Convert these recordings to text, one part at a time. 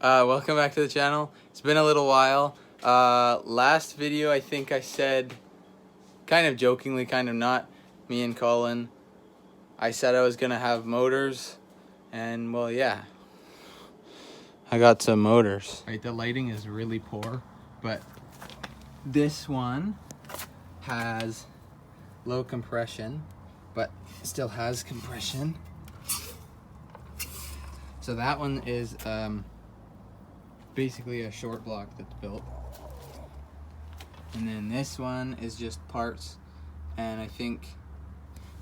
Welcome back to the channel. It's been a little while. Last video I think I said, kind of jokingly, kind of not, me and Colin, I said I was gonna have motors, and well, yeah, I got some motors. Right, the lighting is really poor, but this one has low compression, but still has compression. So that one is basically a short block that's built, and then this one is just parts, and I think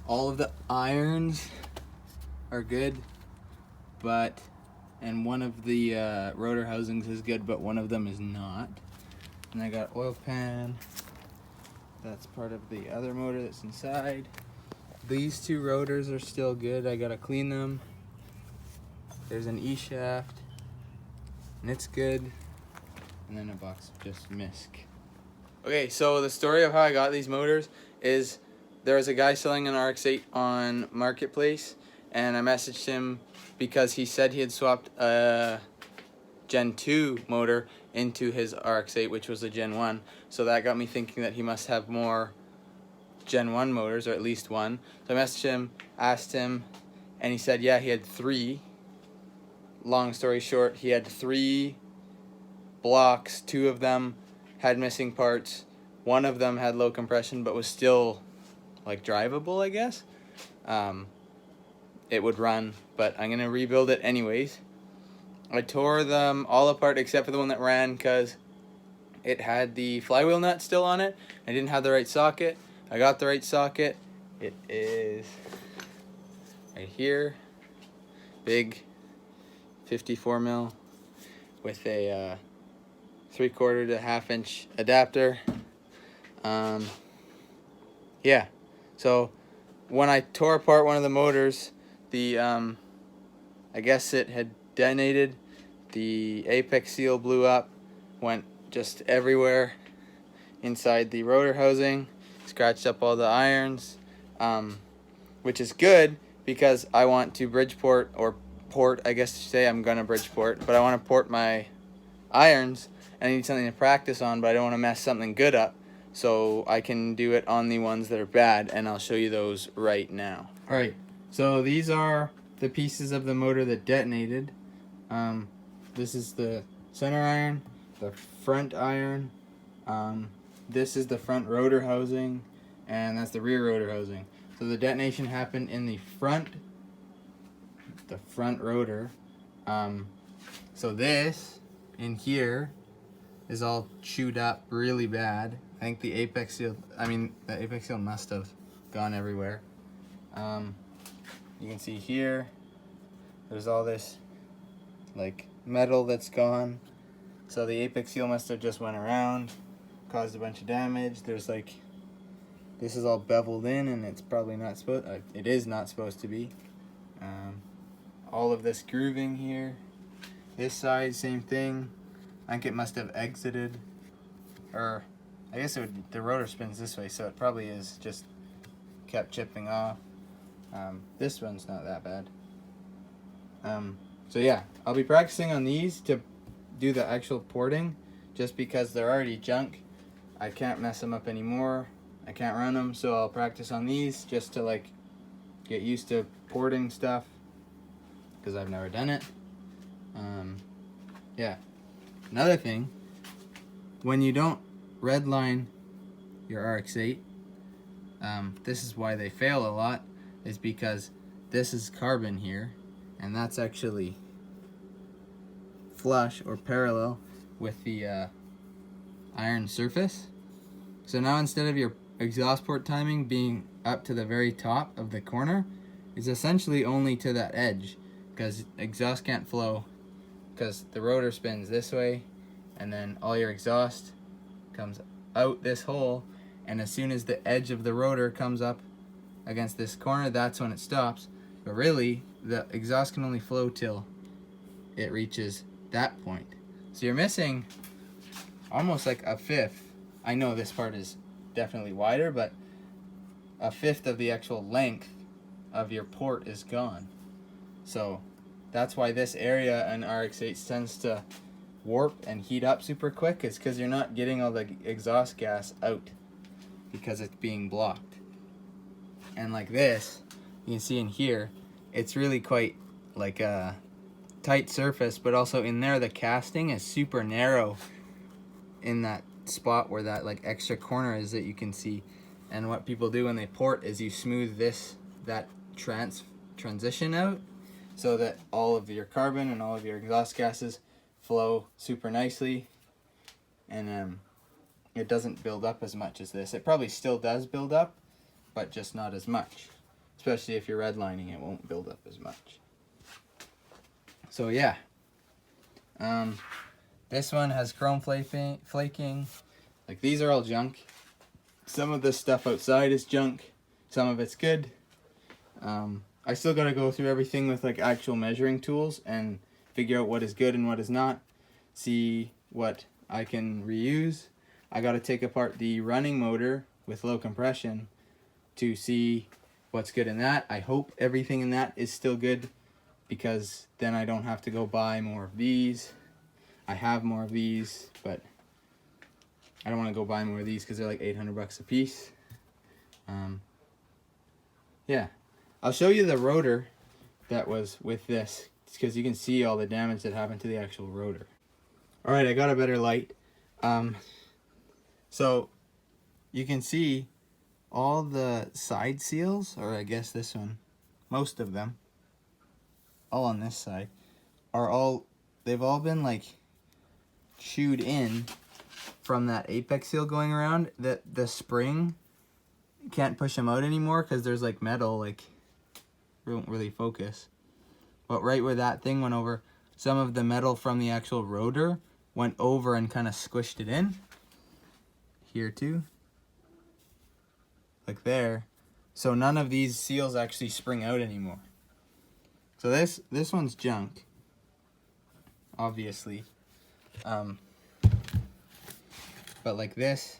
all of the irons are good, and one of the rotor housings is good, but one of them is not. And I got oil pan, that's part of the other motor that's inside. These two rotors are still good, I gotta clean them. There's an E-shaft, and it's good, and then a box of just misc. Okay, so the story of how I got these motors is there was a guy selling an RX-8 on Marketplace, and I messaged him because he said he had swapped a Gen 2 motor into his RX-8, which was a Gen 1, so that got me thinking that he must have more Gen 1 motors, or at least one. So I messaged him, asked him, and he said yeah, he had 3. Long story short, he had 3 blocks. 2 of them had missing parts. 1 of them had low compression, but was still like drivable, I guess. It would run, but I'm gonna rebuild it anyways. I tore them all apart except for the one that ran because it had the flywheel nut still on it. I didn't have the right socket. I got the right socket. It is right here. Big 54 mil with a 3/4 to 1/2 inch adapter. Yeah, so when I tore apart one of the motors, the I guess it had detonated. The apex seal blew up, went just everywhere inside the rotor housing, scratched up all the irons, which is good because I want to Bridgeport, or port, I guess to say. I'm gonna Bridgeport, but I want to port my irons. I need something to practice on, but I don't want to mess something good up, so I can do it on the ones that are bad, and I'll show you those right now. Alright, so these are the pieces of the motor that detonated. This is the center iron, the front iron, this is the front rotor housing, and that's the rear rotor housing. So the detonation happened in the front rotor. So this in here is all chewed up really bad. I think the apex seal must have gone everywhere. You can see here there's all this like metal that's gone, so the apex seal must have just went around, caused a bunch of damage. There's like, this is all beveled in, and it's probably not supposed, it is not supposed to be. All of this grooving here, this side same thing. I think it must have exited, or I guess the rotor spins this way, so it probably is just kept chipping off. This one's not that bad. So yeah, I'll be practicing on these to do the actual porting, just because they're already junk. I can't mess them up anymore. I can't run them, so I'll practice on these just to like get used to porting stuff, because I've never done it. Yeah. Another thing, when you don't redline your RX-8, this is why they fail a lot, is because this is carbon here, and that's actually flush or parallel with the iron surface. So now instead of your exhaust port timing being up to the very top of the corner, it's essentially only to that edge, because exhaust can't flow because the rotor spins this way, and then all your exhaust comes out this hole, and as soon as the edge of the rotor comes up against this corner, that's when it stops. But really, the exhaust can only flow till it reaches that point. So you're missing almost like a fifth. I know this part is definitely wider, but a fifth of the actual length of your port is gone. So that's why this area in RX-8 tends to warp and heat up super quick, is because you're not getting all the exhaust gas out because it's being blocked. And like this, you can see in here, it's really quite like a tight surface, but also in there the casting is super narrow in that spot where that like extra corner is that you can see. And what people do when they port is you smooth that transition out so that all of your carbon and all of your exhaust gases flow super nicely, and it doesn't build up as much as this. It probably still does build up, but just not as much. Especially if you're redlining, it won't build up as much. So yeah, this one has chrome flaking. Like, these are all junk. Some of this stuff outside is junk. Some of it's good. I still gotta go through everything with like actual measuring tools and figure out what is good and what is not. See what I can reuse. I gotta take apart the running motor with low compression to see what's good in that. I hope everything in that is still good, because then I don't have to go buy more of these. I have more of these, but I don't want to go buy more of these because they're like 800 bucks a piece. Yeah, I'll show you the rotor that was with this, because you can see all the damage that happened to the actual rotor. All right, I got a better light. So you can see all the side seals, or I guess this one, most of them, all on this side, they've all been like chewed in from that apex seal going around. That the spring can't push them out anymore because there's like metal, like, it won't really focus. But right where that thing went over, some of the metal from the actual rotor went over and kind of squished it in. Here too. Like there. So none of these seals actually spring out anymore. So this one's junk, obviously. But like this,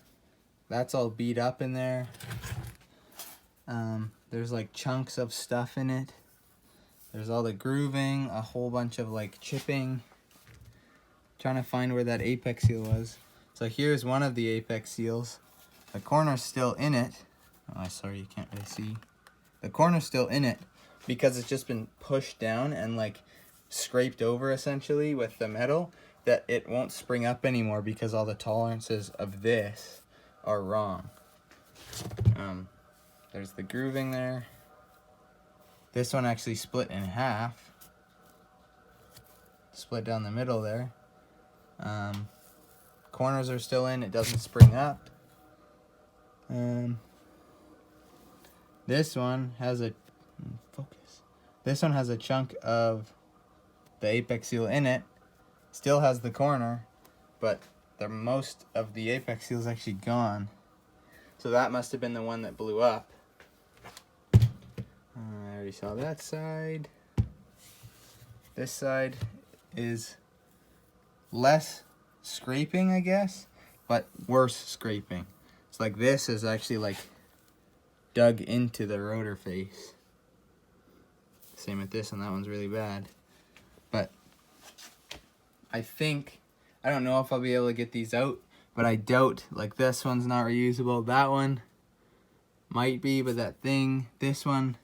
that's all beat up in there. There's like chunks of stuff in it. There's all the grooving, a whole bunch of like chipping. Trying to find where that apex seal was. So here's one of the apex seals. The corner's still in it. Oh, sorry, you can't really see. The corner's still in it because it's just been pushed down and like scraped over essentially with the metal, that it won't spring up anymore because all the tolerances of this are wrong. There's the grooving there. This one actually split in half. Split down the middle there. Corners are still in, it doesn't spring up. This one has a This one has a chunk of the apex seal in it. Still has the corner, but the most of the apex seal is actually gone. So that must have been the one that blew up. I already saw that side. This side is less scraping, I guess, but worse scraping. It's like this is actually like dug into the rotor face. Same with this, and that one's really bad. But I don't know if I'll be able to get these out, but I doubt, like this one's not reusable. That one might be, but this one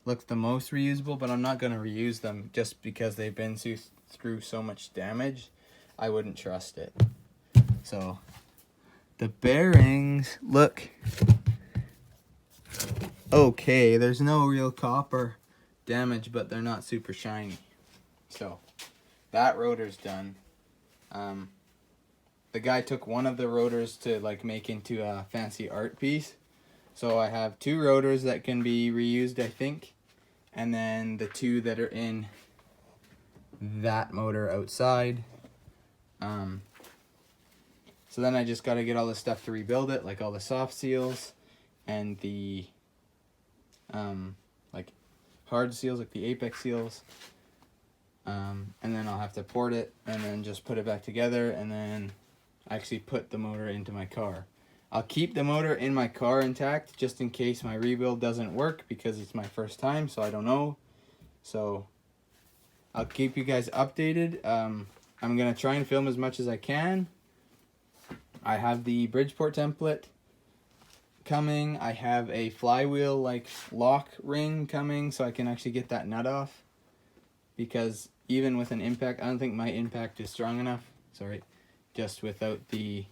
looks the most reusable, but I'm not going to reuse them just because they've been through so much damage. I wouldn't trust it. So the bearings look okay. There's no real copper damage, but they're not super shiny. So that rotor's done. The guy took one of the rotors to like make into a fancy art piece. So I have 2 rotors that can be reused, I think. And then the 2 that are in that motor outside. So then I just got to get all the stuff to rebuild it, like all the soft seals and the like hard seals, like the apex seals. And then I'll have to port it and then just put it back together and then actually put the motor into my car. I'll keep the motor in my car intact just in case my rebuild doesn't work, because it's my first time, so I don't know. So I'll keep you guys updated. I'm gonna try and film as much as I can. I have the Bridgeport template coming. I have a flywheel like lock ring coming, so I can actually get that nut off, because even with an impact, I don't think my impact is strong enough. Sorry, just without the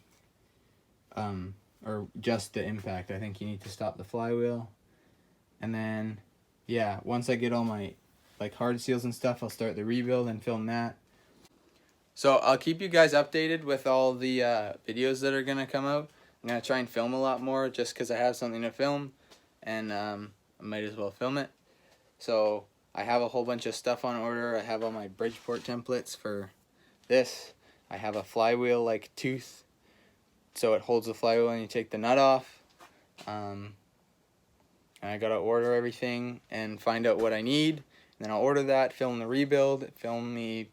or just the impact, I think you need to stop the flywheel. And then yeah, once I get all my like hard seals and stuff, I'll start the rebuild and film that. So I'll keep you guys updated with all the videos that are gonna come out. I'm gonna try and film a lot more just because I have something to film, and I might as well film it. So I have a whole bunch of stuff on order. I have all my Bridgeport templates for this. I have a flywheel like tooth, so it holds the flywheel and you take the nut off. And I gotta order everything and find out what I need. And then I'll order that, film the rebuild, film me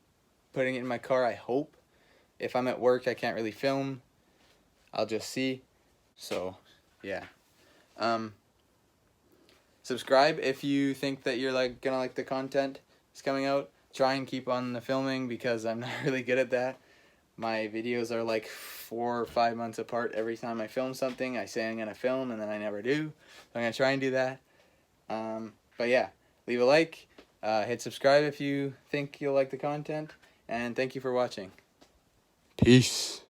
putting it in my car, I hope. If I'm at work, I can't really film. I'll just see. So, yeah. Subscribe if you think that you're gonna like the content that's coming out. Try and keep on the filming because I'm not really good at that. My videos are like 4 or 5 months apart every time I film something. I say I'm gonna film and then I never do. So I'm gonna try and do that. But yeah, leave a like, hit subscribe if you think you'll like the content, and thank you for watching. Peace.